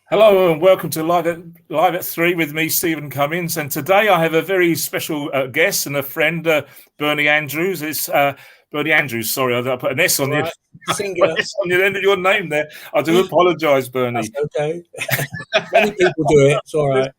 Hello and welcome to Live at 3 with me, Stephen Cummins. And today I have a very special guest and a friend, Bernie Andrews. It's Bernie Andrews. Sorry, I put an S on All the right. Singular. S on the end of your name there. I do apologise, Bernie. That's okay. Many people do it. It's all right.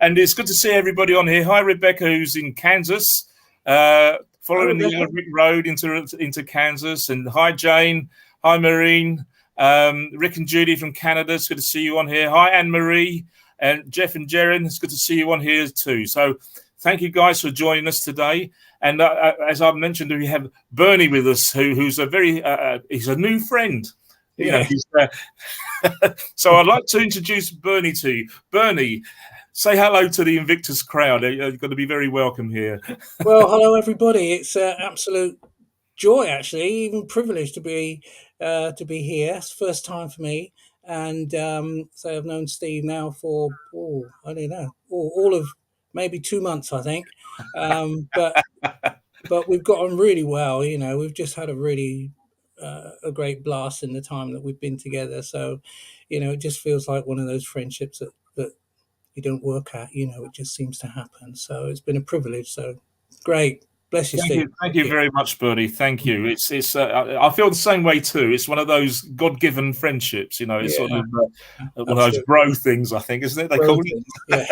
And it's good to see everybody on here. Hi, Rebecca, who's in Kansas, following the Olympic Road into Kansas. And hi, Jane. Hi, Marine. Rick and Judy from Canada, it's good to see you on here. Hi, Anne-Marie and Jeff and Jaren, it's good to see you on here too. So thank you guys for joining us today. And as I mentioned, we have Bernie with us, who's a very he's a new friend. Yeah. So I'd like to introduce Bernie to you. Bernie, say hello to the Invictus crowd. You're going to be very welcome here. Well, hello everybody. It's an absolute joy, actually, even privilege to be here. It's the first time for me, and so I've known Steve now for I don't know, all of maybe 2 months, I think. But we've got on really well. You know, we've just had a really a great blast in the time that we've been together. So, you know, it just feels like one of those friendships that you don't work at. You know, it just seems to happen. So it's been a privilege. So great. Bless you, Steve. Thank you very much, Bernie. Thank you. It's I feel the same way too. It's one of those God-given friendships, you know. It's sort of one of those bro things, I think, isn't it? They call it. Yeah.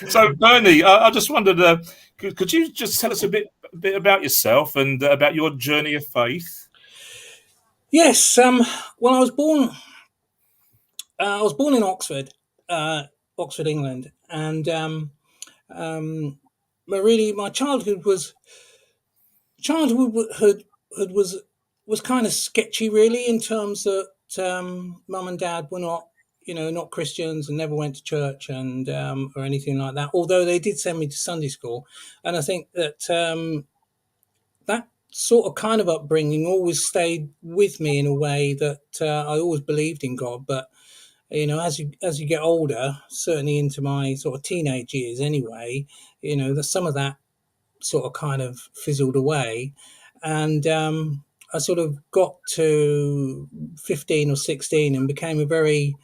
So, Bernie, I just wondered, could you just tell us a bit about yourself and about your journey of faith? Yes. Well, I was born in Oxford, England, and my childhood was kind of sketchy, really, in terms that mum and dad were not Christians and never went to church and or anything like that. Although they did send me to Sunday school, and I think that that sort of kind of upbringing always stayed with me in a way that I always believed in God, but you know, as you get older, certainly into my sort of teenage years anyway, you know, some of that sort of kind of fizzled away. And I sort of got to 15 or 16 and became a very,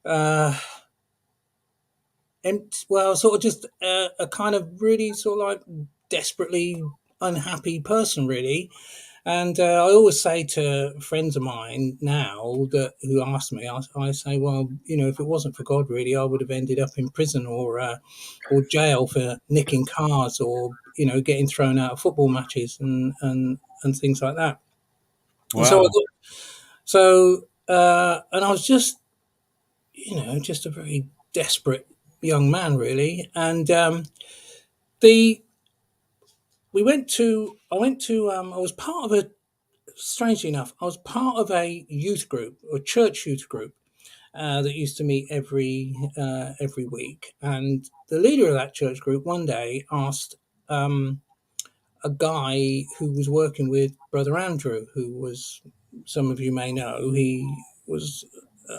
sort of just a kind of really sort of like desperately unhappy person, really. And I always say to friends of mine now who ask me, I say, well, you know, if it wasn't for God, really, I would have ended up in prison or jail for nicking cars or, you know, getting thrown out of football matches and things like that. Wow. And I was just, you know, just a very desperate young man, really. And I was part of strangely enough, I was part of a youth group, a church youth group, that used to meet every week. And the leader of that church group one day asked a guy who was working with Brother Andrew, who was, some of you may know, he was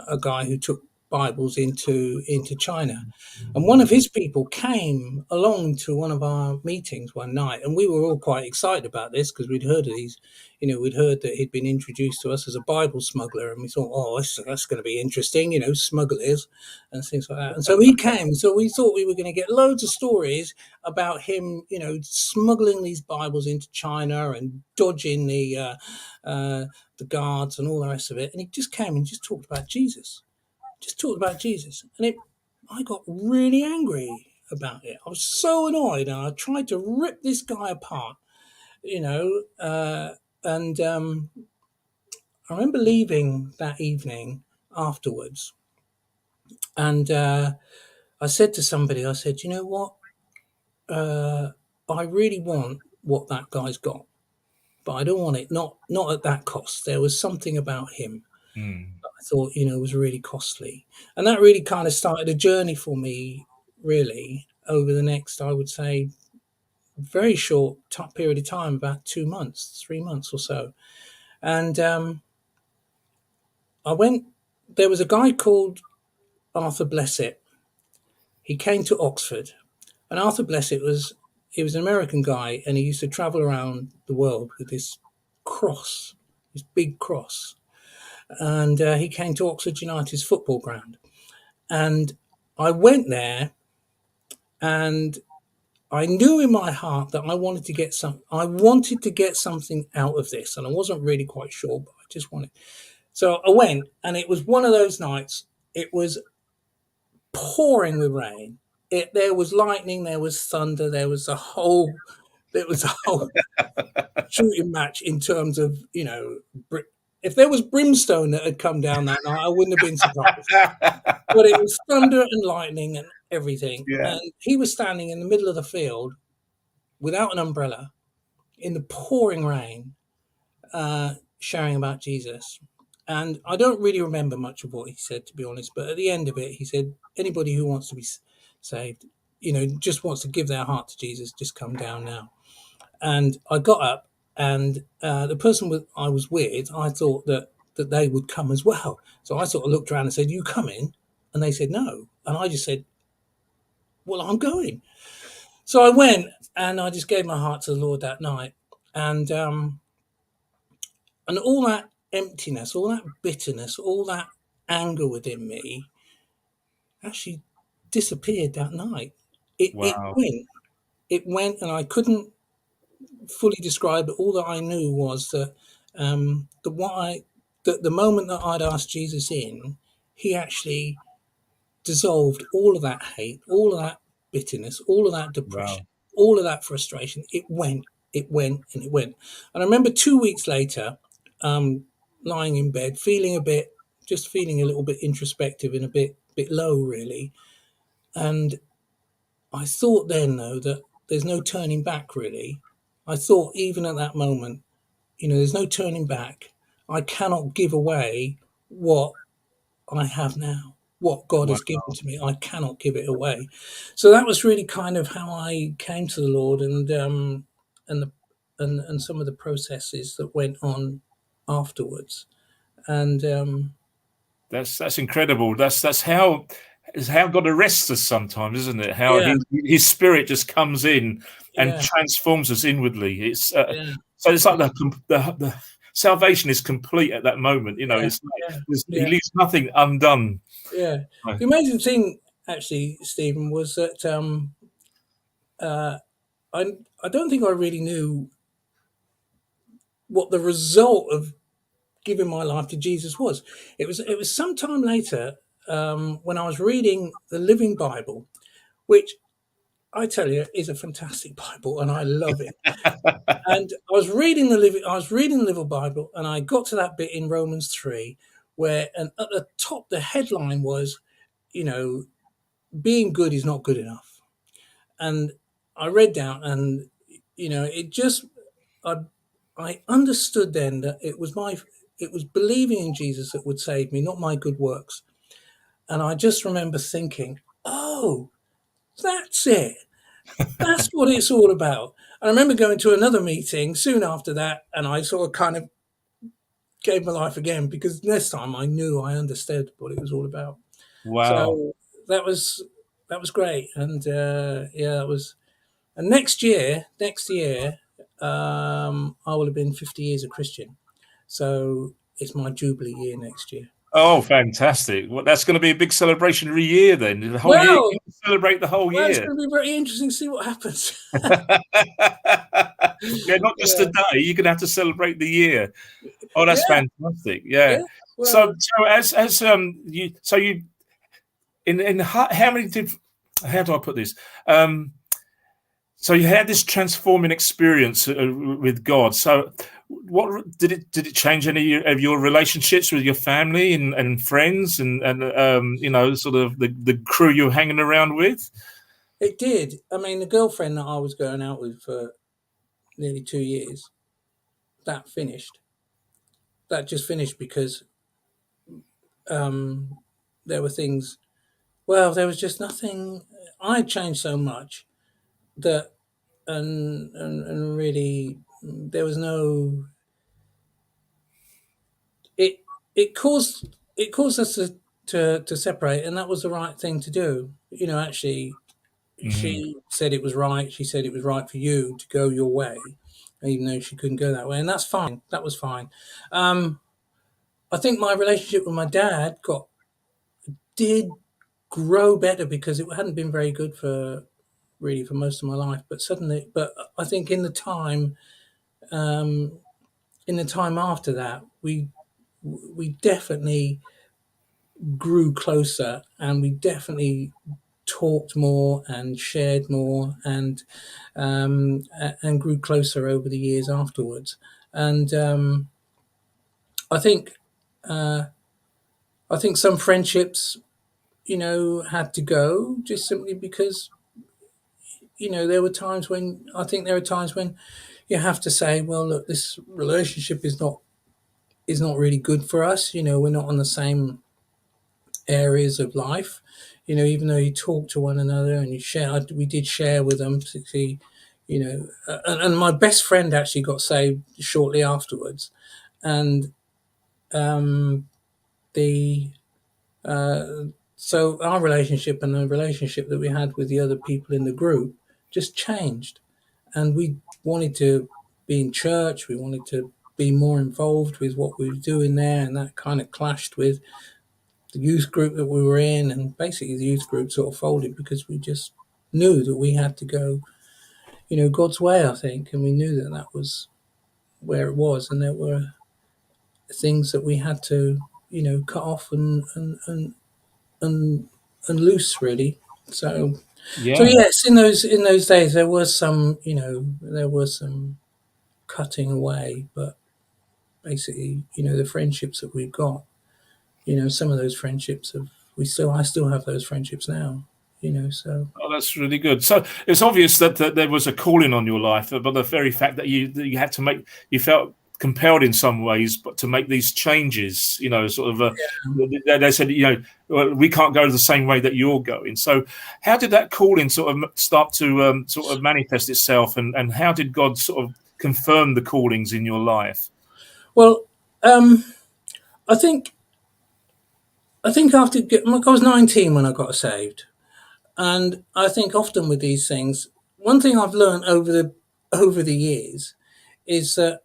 a guy who took Bibles into China. And one of his people came along to one of our meetings one night, and we were all quite excited about this because we'd heard of these, you know, we'd heard that he'd been introduced to us as a Bible smuggler, and we thought, oh, that's going to be interesting, you know, smugglers and things like that. And so he came, so we thought we were going to get loads of stories about him, you know, smuggling these Bibles into China and dodging the guards and all the rest of it. And he just came and just talked about Jesus. And I got really angry about it. I was so annoyed, and I tried to rip this guy apart, you know. And I remember leaving that evening afterwards, and I said to somebody, I said, you know what? I really want what that guy's got, but I don't want it not at that cost. There was something about him that I thought, you know, was really costly, and that really kind of started a journey for me, really, over the next, I would say, very short period of time, about 2 months, 3 months or so. And there was a guy called Arthur Blessitt. He came to Oxford, and Arthur Blessitt he was an American guy, and he used to travel around the world with this cross, this big cross. and he came to Oxford United's football ground, and I went there, and I knew in my heart that I wanted to get I wanted to get something out of this, and I wasn't really quite sure, but I just wanted. So I went, and it was one of those nights. It was pouring with rain. There was lightning, there was thunder, there was a whole shooting match in terms of, if there was brimstone that had come down that night, I wouldn't have been surprised. But it was thunder and lightning and everything. Yeah. And he was standing in the middle of the field without an umbrella in the pouring rain, sharing about Jesus. And I don't really remember much of what he said, to be honest. But at the end of it, he said, anybody who wants to be saved, just wants to give their heart to Jesus, just come down now. And I got up, and the person I was with, I thought that they would come as well. So I sort of looked around and said, "You coming?" And they said, "No." And I just said, "Well, I'm going." So I went, and I just gave my heart to the Lord that night. And all that emptiness, all that bitterness, all that anger within me actually disappeared that night. It Wow. went. It went, and I couldn't fully describe it. All that I knew was that the moment that I'd asked Jesus in, he actually dissolved all of that hate, all of that bitterness, all of that depression, Wow. all of that frustration. It went, and it went. And I remember 2 weeks later, lying in bed, feeling a little bit introspective and a bit low, really. And I thought then, though, that there's no turning back, really. I thought even at that moment, there's no turning back. I cannot give away what I have now, what God Wow. has given to me. I cannot give it away. So that was really kind of how I came to the Lord, and some of the processes that went on afterwards. And That's incredible. That's how is how God arrests us sometimes, isn't it? How yeah, his spirit just comes in and yeah, transforms us inwardly. It's yeah, so it's like the salvation is complete at that moment. yeah, It's like yeah, he yeah, leaves nothing undone. yeah. Right. The amazing thing, actually, Stephen, was that uh, I I don't think I really knew what the result of giving my life to Jesus was. It was sometime later, when I was reading the Living Bible, which I tell you is a fantastic Bible, and I love it. And I was reading the Living Bible, and I got to that bit in Romans 3, where, and at the top, the headline was, you know, being good is not good enough. And I read down, and it just I I understood then that it was believing in Jesus that would save me, not my good works. And I just remember thinking, oh, that's it. That's what it's all about. I remember going to another meeting soon after that, and I sort of kind of gave my life again, because this time I knew I understood what it was all about. Wow. So that was great, and yeah, it was. And next year, I will have been 50 years a Christian. So it's my Jubilee year next year. Oh, fantastic! Well, that's going to be a big celebration every year. Then the whole year, Well, you can celebrate the whole it's year. going to be very interesting to see what happens. Yeah, not just Yeah, a day. You're going to have to celebrate the year. Oh, that's yeah, fantastic. yeah. Yeah. Well, So as you in how many did how do I put this? So you had this transforming experience with God. So what did it change any of your relationships with your family and friends and sort of the crew you're hanging around with? it did. I mean, the girlfriend that I was going out with for nearly 2 years, that finished. That just finished because um, there were things. Well, there was just nothing. I had changed so much that, and really, there was no. It it caused us to separate, and that was the right thing to do. Actually, Mhm. she said it was right. She said it was right for you to go your way, even though she couldn't go that way, and that's fine. That was fine. Um, I think my relationship with my dad did grow better because it hadn't been very good for really for most of my life. But I think um, in the time after that, we definitely grew closer, and we definitely talked more and shared more, and grew closer over the years afterwards. And I think uh, I think some friendships, had to go just simply because there were times when you have to say, well, look, this relationship is not really good for us. We're not on the same areas of life. Even though you talk to one another and you share, we did share with them, particularly, and my best friend actually got saved shortly afterwards, and um, the uh, so our relationship and the relationship that we had with the other people in the group just changed, and we wanted to be in church. We wanted to be more involved with what we were doing there, and that kind of clashed with the youth group that we were in, and basically the youth group sort of folded because we just knew that we had to go, God's way, I think, and we knew that that was where it was, and there were things that we had to, cut off and and loose really. So, so Yeah. yes, in those days there was some cutting away, but basically, the friendships that we've got, some of those friendships have I still have those friendships now, so. Oh, that's really good. So it's obvious that there was a calling on your life, but the very fact that you had to make, you felt compelled in some ways, but to make these changes, sort of, they said, well, we can't go the same way that you're going. So how did that calling sort of start to sort of manifest itself, and how did God sort of confirm the callings in your life? Well, I think I was 19 when I got saved, and I think often with these things, one thing I've learned over the years is that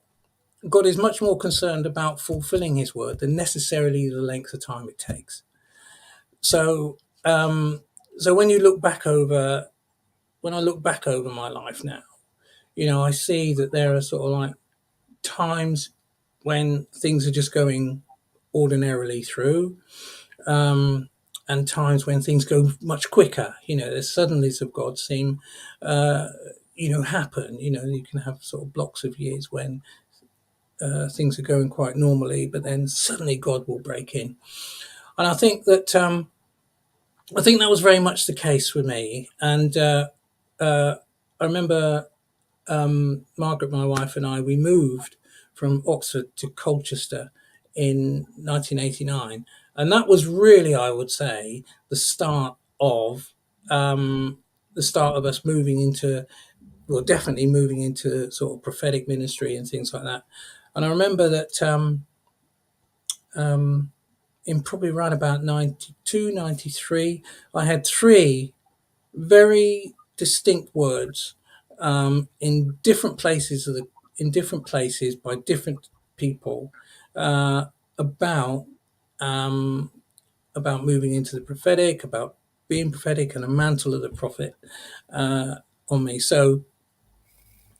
God is much more concerned about fulfilling His word than necessarily the length of time it takes. So, so when I look back over my life now, I see that there are sort of like times when things are just going ordinarily through, um, and times when things go much quicker. The suddenlies of God seem, uh, happen. You can have sort of blocks of years when things are going quite normally, but then suddenly God will break in. And I think that was very much the case with me. And I remember Margaret, my wife, and we moved from Oxford to Colchester in 1989, and that was really, I would say, the start of us moving into, well, definitely moving into sort of prophetic ministry and things like that. And I remember that in probably around about 92, 93, I had three very distinct words in different places by different people, uh, about um, about moving into the prophetic, about being prophetic, and a mantle of the prophet uh, on me. So,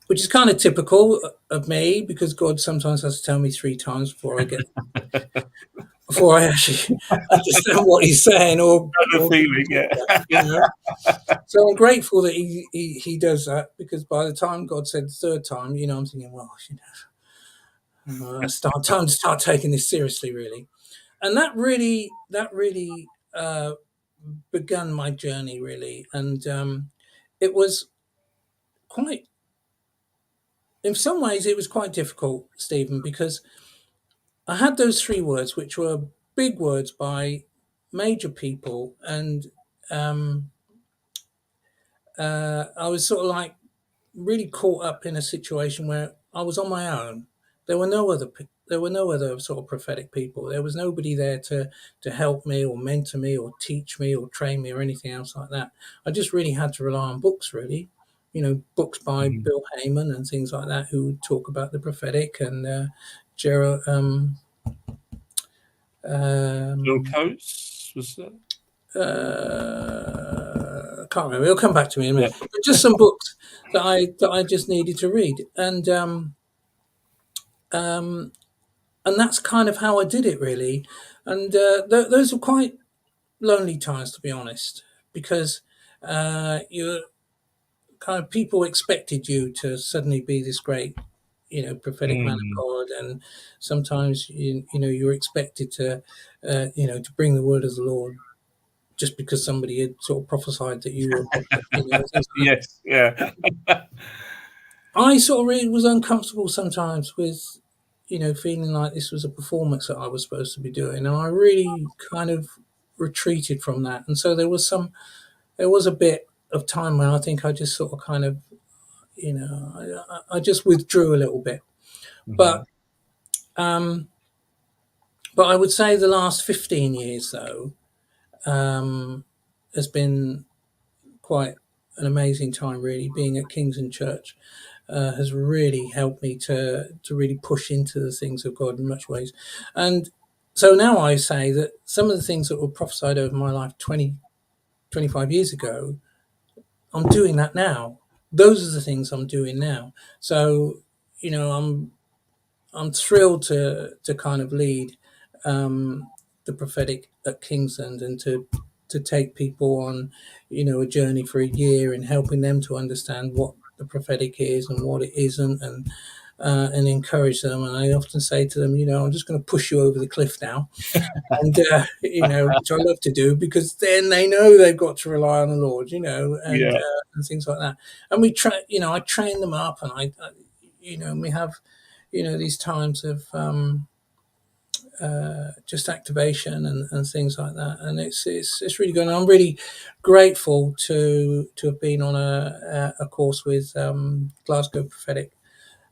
which is kind of typical of me, because God sometimes has to tell me three times before I actually understand what He's saying, The or feeling, you yeah. know. So I'm grateful that he does that, because by the time God said the third time, I'm thinking, well, time to start taking this seriously, really. And that really began my journey, really. And it was quite, in some ways, it was quite difficult, Stephen, because I had those three words, which were big words by major people, and um, I was sort of like really caught up in a situation where I was on my own. There were no other sort of prophetic people. There was nobody there to help me or mentor me or teach me or train me or anything else like that. I just really had to rely on books, really. Books by Mhm. Bill Heyman and things like that, who would talk about the prophetic, and Gerald, Bill Coates was that? I can't remember. It'll come back to me in a minute. But just some books that I just needed to read, and that's kind of how I did it, really. And those were quite lonely times, to be honest, because you kind of people expected you to suddenly be this great, prophetic man of God, and sometimes you're expected to, to bring the word of the Lord just because somebody had sort of prophesied that you were a prophet. Yes, yeah. I sort of really was uncomfortable sometimes with, feeling like this was a performance that I was supposed to be doing, and I really kind of retreated from that. And so there was a bit of time when I think I just sort of kind of, I just withdrew a little bit. But I would say the last 15 years, though, has been quite an amazing time, really. Being at Kingsland Church has really helped me to really push into the things of God in much ways. And so now I say that some of the things that were prophesied over my life 25 years ago, I'm doing that now. Those are the things I'm doing now. So, I'm thrilled to kind of lead the prophetic at Kingsland, and to take people on, a journey for a year and helping them to understand what the prophetic is and what it isn't, and encourage them. And I often say to them, I'm just going to push you over the cliff now, and which I love to do, because then they know they've got to rely on the Lord, and things like that. And we try, I train them up, and we have, these times of just activation and things like that, and it's really good. And I'm really grateful to have been on a course with Glasgow Prophetic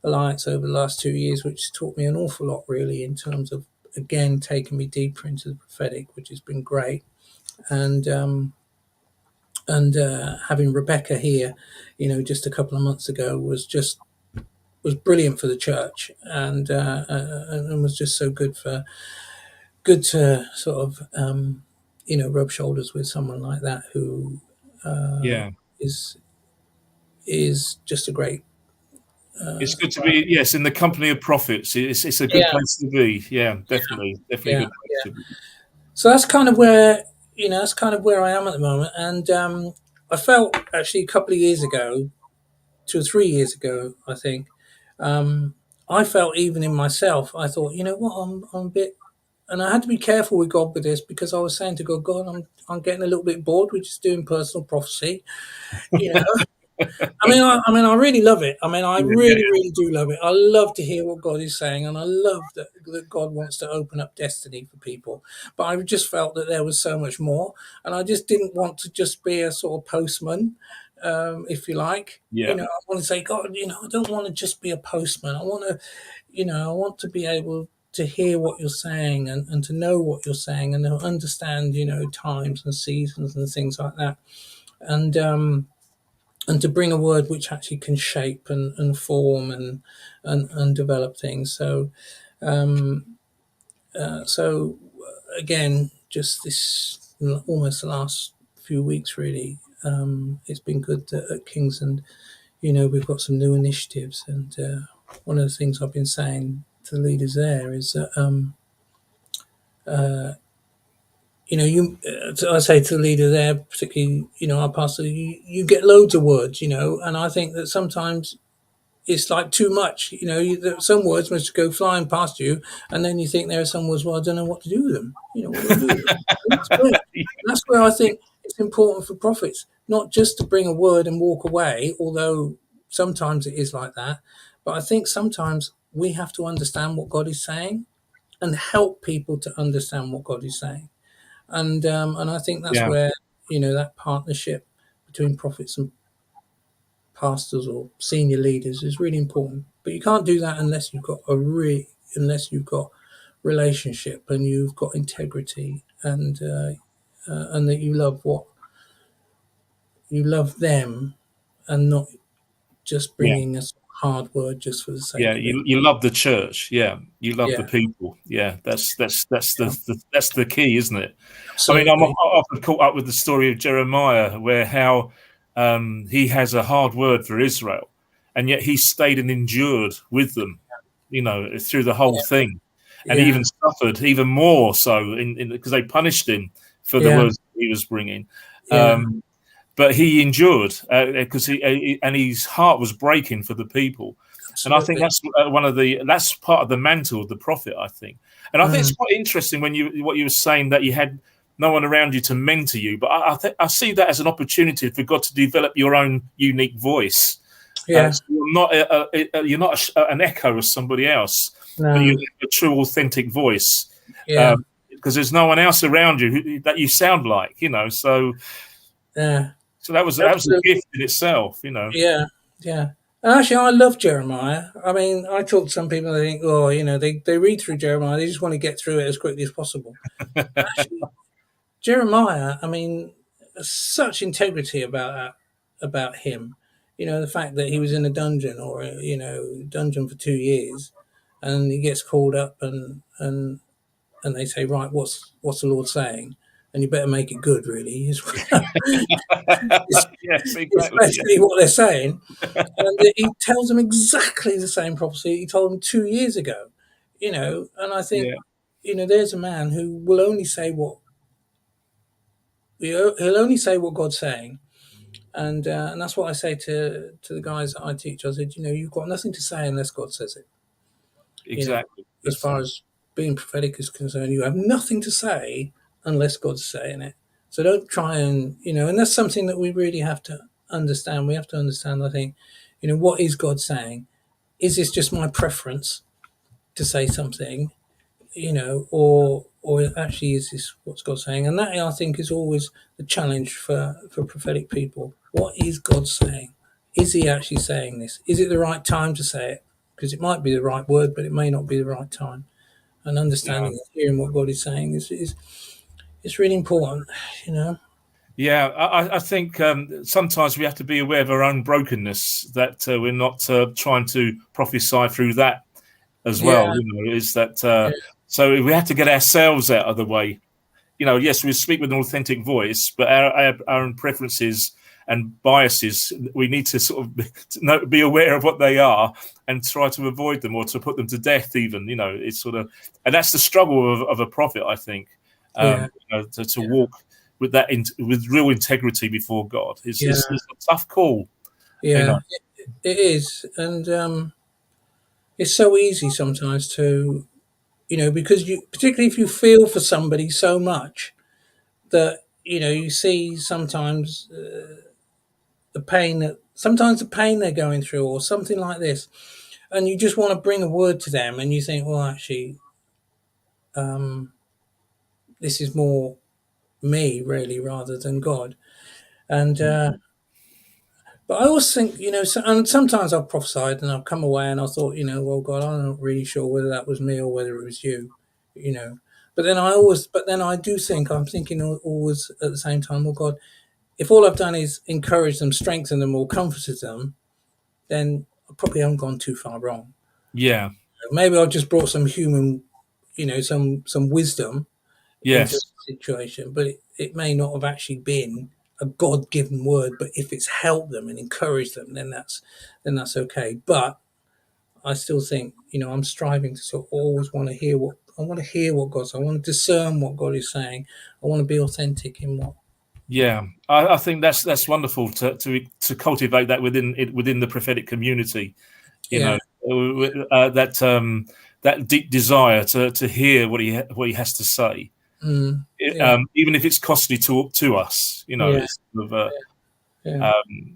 Alliance over the last 2 years, which taught me an awful lot, really, in terms of, again, taking me deeper into the prophetic, which has been great. And having Rebecca here, just a couple of months ago was brilliant for the church, and was just so good to sort of rub shoulders with someone like that who is just a great. It's good to be, yes, in the company of prophets. It's a good place to be. Yeah, definitely a good place to be. So that's kind of where I am at the moment. And I felt actually a couple of years ago, 2 or 3 years ago, I think, I felt even in myself, I thought, you know what, I'm a bit, and I had to be careful with God with this, because I was saying to God, I'm getting a little bit bored with just doing personal prophecy, I really love it. I really do love it. I love to hear what God is saying, and I love that God wants to open up destiny for people. But I just felt that there was so much more, and I just didn't want to just be a sort of postman, if you like. Yeah. I want to say, God, I don't want to just be a postman. I want to, I want to be able to hear what you're saying, and to know what you're saying, and to understand, times and seasons and things like that. And to bring a word which actually can shape and form and develop things. So, again, just this almost the last few weeks, really, it's been good at Kings, and we've got some new initiatives. And one of the things I've been saying to the leaders there is that I say to the leader there, particularly, our pastor, you get loads of words, and I think that sometimes it's like too much, some words must go flying past you, and then you think there are some words, well, I don't know what to do with them. What do I do with them? That's where I think it's important for prophets, not just to bring a word and walk away, although sometimes it is like that. But I think sometimes we have to understand what God is saying and help people to understand what God is saying. And I think that's where that partnership between prophets and pastors or senior leaders is really important. But you can't do that unless you've got relationship, and you've got integrity, and that you love them, and not just bringing a hard word just for the Yeah, sake of it. you love the church. Yeah, you love the Yeah, people. Yeah, that's yeah, that's the key, isn't it? I mean, I'm absolutely. often caught up with the story of Jeremiah, where how he has a hard word for Israel, and yet he stayed and endured with them, through the whole thing, and he Yeah, even suffered even more so in because they punished him for the yeah, words he was bringing. yeah, Um, but he endured because and his heart was breaking for the people, and I think absolutely. that's that's part of the mantle of the prophet, I think. And I think it's Mm, quite interesting when what you were saying, that you had no one around you to mentor you, but I see that as an opportunity for God to develop your own unique voice. yeah, So you're not an echo of somebody else, but you no, have a true, authentic voice. yeah, Um, because there's no one else around you that you sound like, yeah, so that was a absolutely. gift in itself. Yeah, yeah. And actually, I love Jeremiah. I mean, I talk to some people, they think, oh, they read through Jeremiah, they just want to get through it as quickly as possible. Actually, Jeremiah, I mean, such integrity about him. The fact that he was in a dungeon or dungeon for 2 years, and he gets called up and they say, right, what's the Lord saying? And you better make it good, really. It's, Yes, it's exactly. Yeah. basically what they're saying. And he tells them exactly the same prophecy he told them 2 years ago. And I think, Yeah. there's a man who will only say he'll only say what God's saying. And that's what I say to the guys that I teach. I said, you've got nothing to say unless God says it. You know, Exactly. as Yes. far as being prophetic is concerned, you have nothing to say unless God's saying it. So don't try and that's something that we really have to understand. We have to understand, I think, what is God saying? Is this just my preference to say something, or actually is this what's God saying? And that, I think, is always the challenge for prophetic people. What is God saying? Is he actually saying this? Is it the right time to say it? Because it might be the right word, but it may not be the right time. And Yeah. understanding and hearing what God is saying is really important, you know. Yeah. I think sometimes we have to be aware of our own brokenness, that we're not trying to prophesy through that as well. Yeah, Is that yeah, so we have to get ourselves out of the way. Yes, we speak with an authentic voice, but our own preferences and biases, we need to sort of be aware of what they are and try to avoid them or to put them to death. Even it's sort of, and that's the struggle of a prophet, I think. yeah, To walk with with real integrity before God is yeah, it's a tough call. You yeah. know, It is, and it's so easy sometimes to because particularly if you feel for somebody so much that you see sometimes the pain they're going through or something like this, and you just want to bring a word to them, and you think, well, actually, um, this is more me really rather than God. And but I always think, and sometimes I've prophesied and I've come away and I thought, well, God, I'm not really sure whether that was me or whether it was you, you know. But then I do think I'm thinking always at the same time, well, God, if all I've done is encourage them, strengthen them, or comforted them, then I probably haven't gone too far wrong. yeah, Maybe I just brought some human, some wisdom into yes, the situation, but it may not have actually been a God given word. But if it's helped them and encouraged them, then that's okay. But I still think I'm striving to sort of always want to hear what God's. I want to discern what God is saying. I want to be authentic in what. yeah. I think that's wonderful to cultivate that within the prophetic community. you Yeah. know that deep desire to hear what he has to say, Yeah. even if it's costly to us. Yeah. It's sort of Yeah.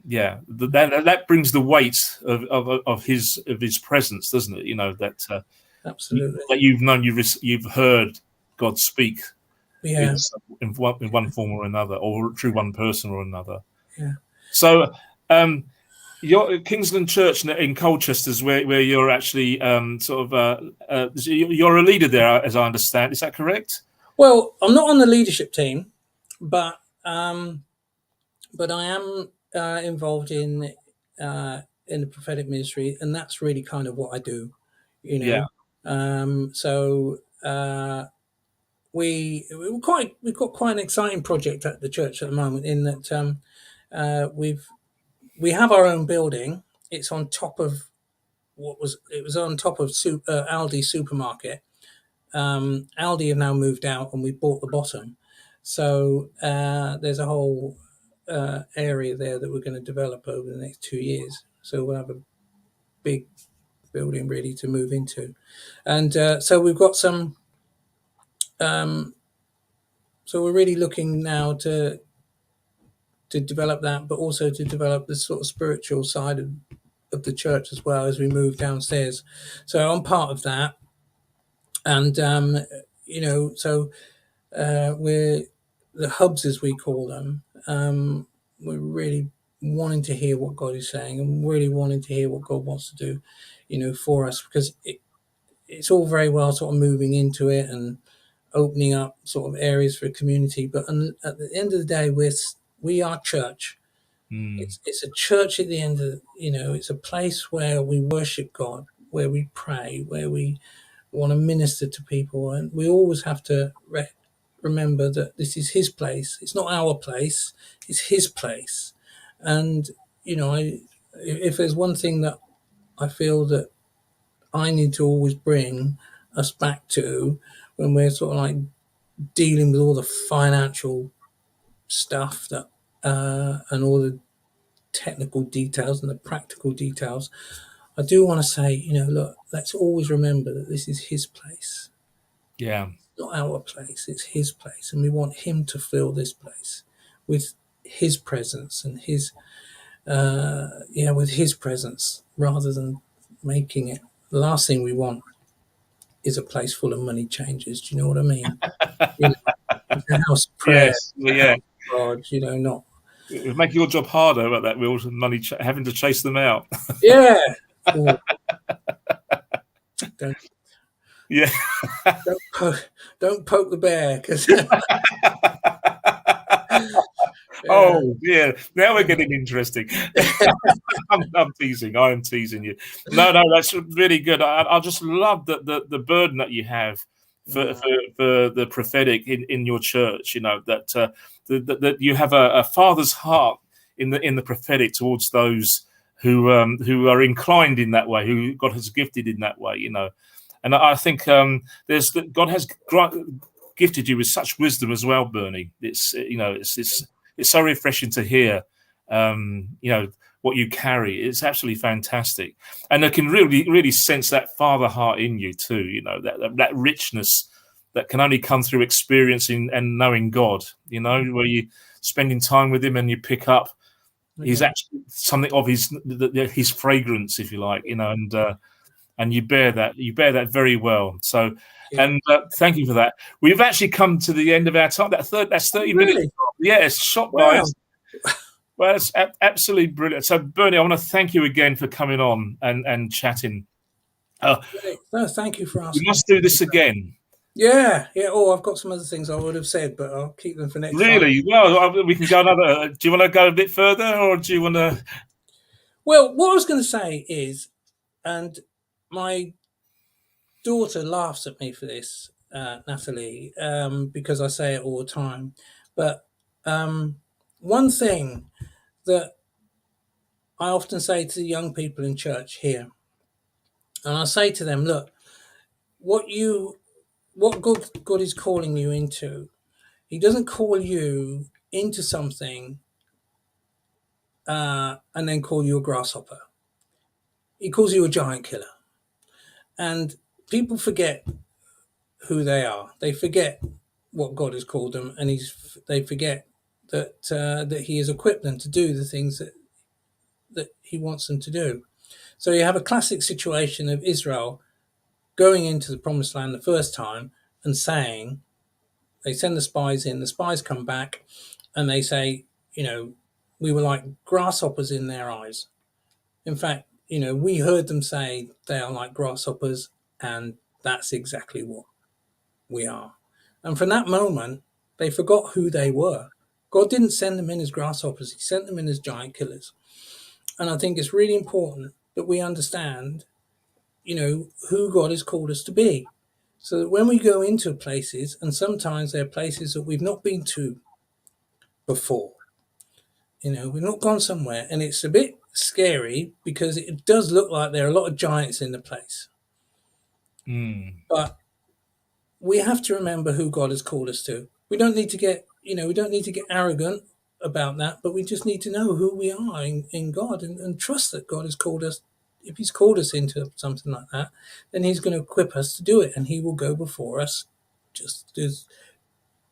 yeah, that brings the weight of his presence, doesn't it? That Absolutely. that you've known, you've heard God speak Yeah. in one form or another, or through one person or another. Yeah. So um your Kingsland Church in Colchester is where you're actually you're a leader there, as I understand. Is that correct? Well, I'm not on the leadership team, but I am involved in in the prophetic ministry, and that's really kind of what I do, you Yeah. know. So we've got quite an exciting project at the church at the moment, in that we have our own building. It's on top of it was on top of Aldi supermarket. Aldi have now moved out, and we bought the bottom. So there's a whole area there that we're going to develop over the next 2 years. So we'll have a big building ready to move into, and so we've got some. So we're really looking now to develop that, but also to develop the sort of spiritual side of the church as well as we move downstairs. So I'm part of that, and so we're the hubs, as we call them. We're really wanting to hear what God is saying, and really wanting to hear what God wants to do, for us, because it's all very well sort of moving into it and opening up sort of areas for a community, but at the end of the day, we are church. It's a church at the end of it's a place where we worship God, where we pray, where we want to minister to people, and we always have to remember that this is His place. It's not our place; it's His place. And if there's one thing that I feel that I need to always bring us back to when we're sort of like dealing with all the financial stuff that and all the technical details and the practical details, I do want to say, look, let's always remember that this is His place. Yeah. It's not our place, it's His place. And we want Him to fill this place with His presence and with His presence, rather than making it. The last thing we want is a place full of money changers. Do you know what I mean? It's a house of prayer. Yes. Yeah. God, not. It would make your job harder about that, Will, money having to chase them out. Yeah. Oh. Don't. Yeah. Don't poke the bear, because. Oh, yeah. Now we're getting interesting. I'm teasing. I am teasing you. No, that's really good. I just love the burden that you have for the prophetic in your church. That you have a father's heart in the prophetic towards those who are inclined in that way, who God has gifted in that way. And I think God has gifted you with such wisdom as well, Bernie. It's so refreshing to hear, what you carry. It's absolutely fantastic. And I can really, really sense that father heart in you too, that richness that can only come through experiencing and knowing God, where you spending time with Him and you pick up He's actually something of his fragrance, if you like, and you bear that very well. So, thank you for that. We've actually come to the end of our time. That's 30 minutes. Yes, shot by. Well, it's absolutely brilliant. So, Bernie, I want to thank you again for coming on and chatting. No, thank you for asking. We must do this again. Yeah. Oh, I've got some other things I would have said, but I'll keep them for next time. Really? Well, we can go another. Do you want to go a bit further, or do you want to? Well, what I was going to say is, and my daughter laughs at me for this, Natalie, because I say it all the time. But one thing that I often say to the young people in church here, and I say to them, look, what God is calling you into, He doesn't call you into something and then call you a grasshopper. He calls you a giant killer. And people forget who they are. They forget what God has called them, and they forget that He has equipped them to do the things that He wants them to do. So you have a classic situation of Israel going into the promised land the first time and saying, they send the spies in, the spies come back and they say, we were like grasshoppers in their eyes. In fact, we heard them say they are like grasshoppers, and that's exactly what we are. And from that moment, they forgot who they were. God didn't send them in as grasshoppers. He sent them in as giant killers. And I think it's really important that we understand, who God has called us to be. So that when we go into places, and sometimes they're places that we've not been to before, we've not gone somewhere, and it's a bit scary because it does look like there are a lot of giants in the place. But we have to remember who God has called us to. We don't need to get, arrogant about that, but we just need to know who we are in God, and trust that God has called us. If he's called us into something like that, then he's going to equip us to do it, and he will go before us, just as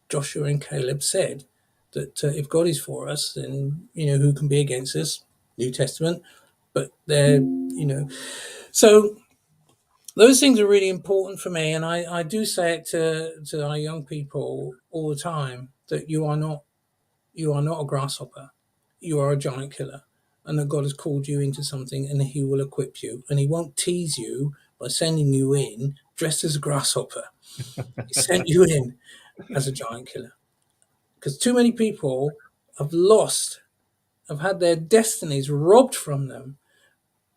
Joshua and Caleb said, that if God is for us, then, who can be against us? New Testament. But so those things are really important for me. And I do say it to our young people all the time, that you are not a grasshopper. You are a giant killer. And that God has called you into something, and he will equip you. And he won't tease you by sending you in dressed as a grasshopper. He sent you in as a giant killer. Because too many people have had their destinies robbed from them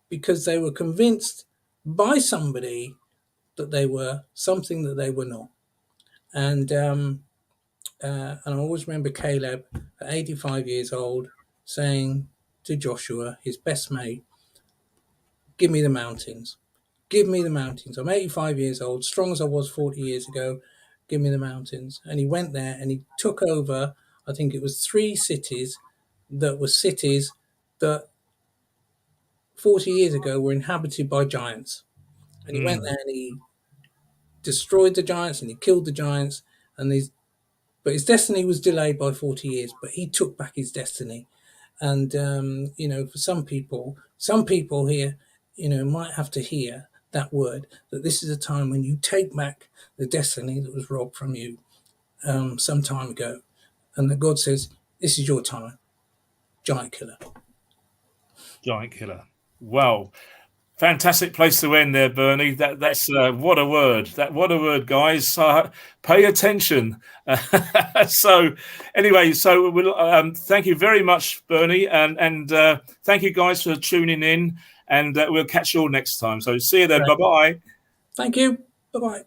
because they were convinced by somebody that they were something that they were not. And I always remember Caleb, at 85 years old, saying to Joshua, his best mate, "Give me the mountains. Give me the mountains. I'm 85 years old, strong as I was 40 years ago. Give me the mountains." And he went there and he took over, I think it was 3 cities that were cities that 40 years ago were inhabited by giants. And he went there and he destroyed the giants and he killed the giants. But his destiny was delayed by 40 years, but he took back his destiny. And, for some people here, might have to hear that word, that this is a time when you take back the destiny that was robbed from you some time ago. And that God says, this is your time. Giant killer. Giant killer. Wow. Fantastic place to end there, Bernie. That's what a word. What a word, guys. Pay attention. So, anyway, we'll thank you very much, Bernie, and thank you guys for tuning in. And we'll catch you all next time. So, see you then. Bye bye. Thank you. Bye bye.